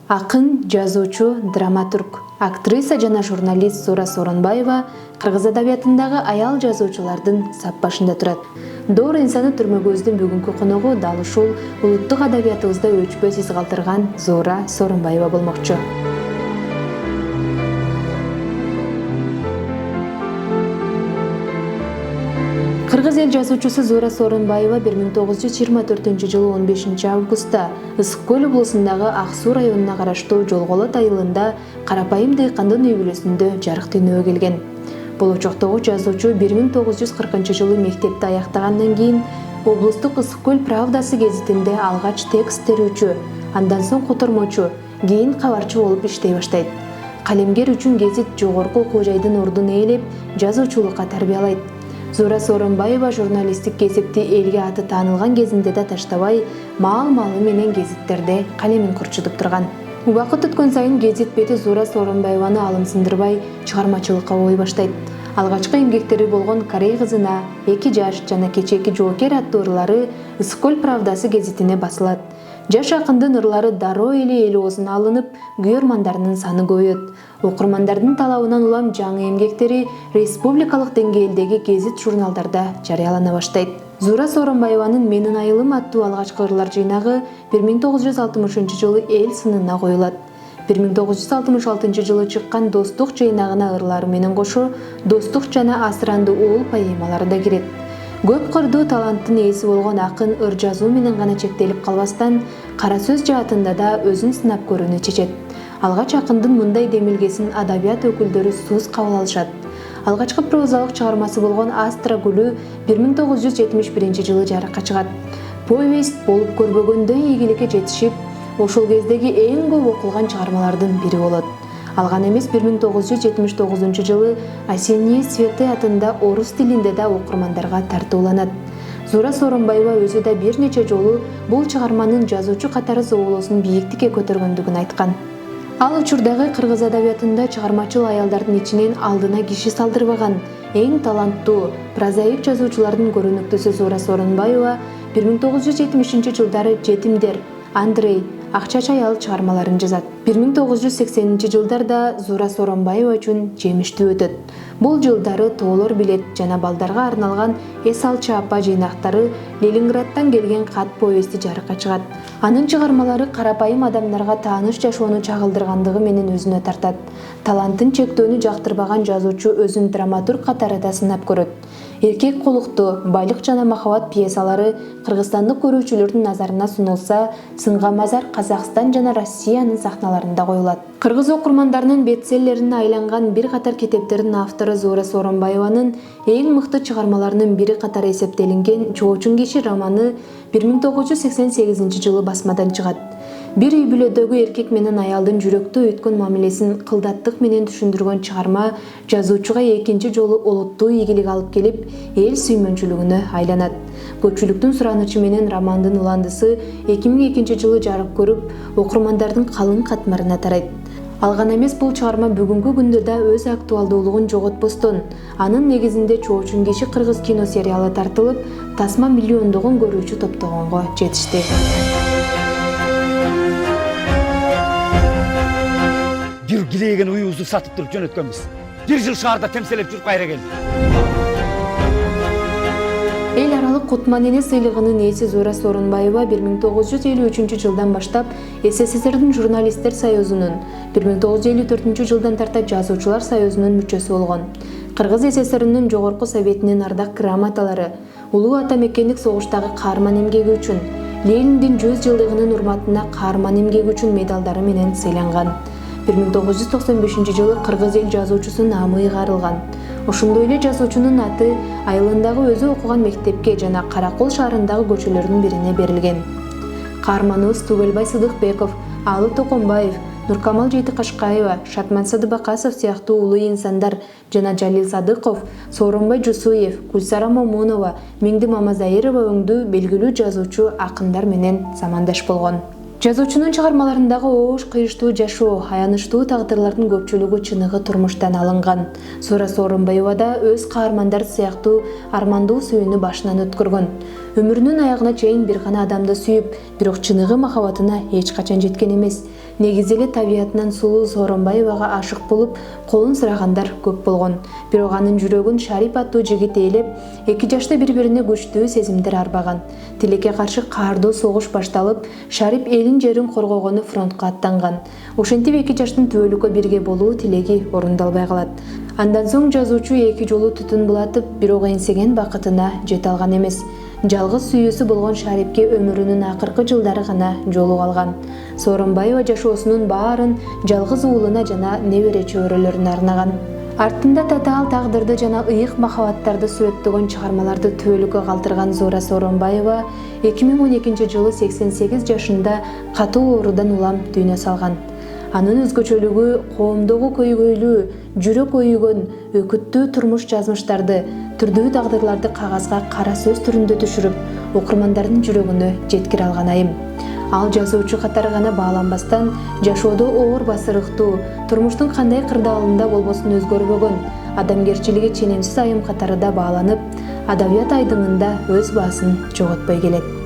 Акын, жазуучу, драматург, актриса жана журналист Зура Сооронбаева кыргыз адабиятындагы аял жазуучулардын сап башында турат. Доор инсаны түрмөгөбүздүн бүгүнкү коногу дал ушул улуттук адабиятыбызда өчпөс из калтырган Зура Сооронбаева болмокчу. Кыргыз эл жазуучусу Зура Сооронбаева 1924 жылы 15 августта Ысык Көл облусундагы Ак Суу районуна караштуу Жолголот айылында карапайым дыйкандын үй бүлөсүндө жарык дүйнөгө келген. Болочоктогу жазуучу 1940 жылы мектепти аяктагандан кийин облустук Ысык Көл Правдасы гезитинде алгач текст терүүчү, андан соң котормочу, кийин кабарчы болуп иштей баштайт. Калемгер үчүн гезит жогорку окуу жайдын ордун ээлеп, жазуучулукка тарбиялайт. Зура Сооронбаева журналисттик кесипти элге аты таанылган кезинде да таштабай, маал-маалы менен гезиттерде калемин курчутуп турган. Убакыт өткөн сайын гезит бети Зура Сооронбаеваны алымсындырбай чыгармачылыкка ой баштайт. Алгачкы эмгектери болгон Корей кызына, Эки жаш жана Кечээки жоокер аттуу ырлары Ысык Көл Правдасы гезитине басылат. Жаш акындын ырлары дароо эле эл оозуна алынып, күйөрмандарынын саны көбөйөт. Окурмандардын талабынан улам жаңы эмгектери республикалык деңгээлдеги гезит журналдарда жарыялана баштайт. Зура Сооронбаеванын Менин айылым аттуу алгачкы ырлар жыйнагы 1960 жылы эл сынына коюлат. 1966 жылы чыккан Достук жыйнагына ырлары менен кошо Достук жана Асыранды уул поэмалары да кирет. Көп кырдуу таланттын ээси болгон акын ыр жазуу менен гана чектелип калбастан, кара сөз жаатында да өзүн сынап көрүүнү чечет. Алгач акындын мындай демилгесин адабият өкүлдөрү сууз кабыл алышат. Алгачкы прозалык чыгармасы болгон Астра гүлү 1971 жылы жарыкка чыгат. Повесть болуп көрбөгөндөй ийгиликке жетишип, ошол кездеги эң көп окулган чыгармалардын бири болот. Алган эмес 1979 жылы Осенние цветы атында орус тилинде да окурмандарга тартууланат. Зура Сооронбаева өзү да бир нече жолу бул чыгарманын жазуучу катары зоолосун бийиктикке көтөргөндүгүн айткан. Ал учурдагы кыргыз адабиятында чыгармачыл аялдардын ичинен алдына киши салдырбаган эң таланттуу прозаик жазуучулардын көрүнүктүүсү Зура Сооронбаева 1970 жылдары Жетимдер, Андрей, Акчача аял чыгармаларын жазат. 1980 жылдарда Зура Сооронбаева үчүн жемиштүү өтөт. Бул жылдары Тоолор билет жана балдарга арналган Эс алчы апа жыйнактары Ленинградтан келген кат повести жарыкка чыгат. Анын чыгармалары карапайым адамдарга тааныш жашоону чагылдыргандыгы менен өзүнө тартат. Талантын чектөөнү жактырбаган жазуучу өзүн драматург катары да сынап көрөт. Эркек кулукту, Байлык жана махабат пьесалары кыргызстандык көрүүчүлөрдүн назарына сунулса, Сынга мазар Казакстан жана Россиянын сахналарында коюлат. Кыргыз окурмандарынын бестселлерине айланган бир катар китептердин автору Зура Сооронбаеванын эң мыкты чыгармаларынын бири катары эсептелинген Чоочун киши романы 1988 жылы басмадан чыгат. Бир үй бүлөдөгү эркек менен аялдын жүрөктүү өткөн мамилесин кылдаттык менен түшүндүргөн чыгарма жазуучуга экинчи жолу олуттуу ийгилик алып келип, эл сүймөнчүлүгүнө айланат. Көпчүлүктүн суранычы менен романдын уландысы 2002 жылы жарык көрүп, окурмандардын калың катмарына тарайт. Алган эмес бул чыгарма бүгүнкү күндө да өз актуалдуулугун жоготпостон, анын негизинде Чоочун киши кыргыз кино сериалы тартылып, тасма миллиондогон көрүүчү топтогонго жетишти. Бир килеген уюбузду сатып туруп жөнөткөнбүз. Бир жыл шаарда темселеп жүрүп кайра келдик. Эл аралык Кутманене сыйлыгынын ээси Зура Сооронбаева 1953 жылдан баштап СССРдин журналисттер союзунун, 1954 жылдан тарта жазуучулар союзунун мүчөсү болгон. Кыргыз СССРинин жогорку советинин ардак грамоталары, улуу ата мекендик согуштагы каарман эмгеги үчүн, Лениндин 100 жылдыгынын урматына каарман эмгеги үчүн медалдары менен сыйланган. 1995 жылы кыргыз эл жазуучусу наамы ыйгарылган. Ошондой эле жазуучунун аты айылындагы өзү окуган мектепке жана Каракол шаарындагы көчөлөрдүн бирине берилген. Каарманыбыз Тугелбай Сыдыкбеков, Алы Токонбаев, Нуркамал Жейтикашкаева, Шатман Садыбакасов сыяктуу улуу инсандар жана Жалил Садыков, Сооронбай Жусуев, Гүлсара Момунова, Меңди Мамазайырова өңдүү белгилүү жазуучу акындар менен замандаш болгон. Жазуучунун чыгармаларындагы оош кыйыштуу жашоо, аянычтуу тагдырлардын көпчүлүгү чыныгы турмуштан алынган. Зура Сооронбаева да өз каармандары сыяктуу армандуу сүйүүнү башынан өткөргөн. Өмүрүнүн аягына чейин бир гана адамды сүйүп, бирок чыныгы махабатына эч качан жеткен эмес. Негизи эле табиятынан сулуу Сооронбаевага ашык болуп, колун сурагандар көп болгон. Бирок анын жүрөгүн Шарип аттуу жигит ээлеп, 2 жашта бири-бирине күчтүү сезимдер арбаган. Тилекке каршы каардуу согуш башталып, Шарип элин жерин коргогону фронтко аттанган. Ошентип 2 жаштын түбөлүккө бирге болуу тилеги орундалбай калат. Андан соң жазуучу 2 жолу түтүн булатып, бирок эңсеген бакытына жете алган эмес. Жалгыз сүйүүсү болгон Шарипке өмүрүнүн акыркы жылдары гана жолуга алган. Сооронбаева жашоосунун баарын жалгыз уулуна жана небере чөбөрөлөрүнө арнаган. Артында татаал тагдырды жана ыйык махабаттарды сүрөттөгөн чыгармаларды түбөлүккө калтырган Зура Сооронбаева 2012 жылы 88 жашында катуу оорудан улам дүйнө салган. Анын өзгөчөлүгү коомдогу көйгөйлүү, жүрөк өйгөн, өкүттүү турмуш жазмыштарды, түрдүү тагдырларды кагазга кара сөз түрүндө түшүрүп, окурмандардын жүрөгүнө жеткире алган айым. Ал жазуучу катары гана бааланбастан, жашоодо оор басырыктуу, турмуштун кандай кырдаалында болбосун өзгөрбөгөн, адамгерчилиги ченемсиз айым катары да бааланып, адабият айдыңында өз баасын жоготпой келет.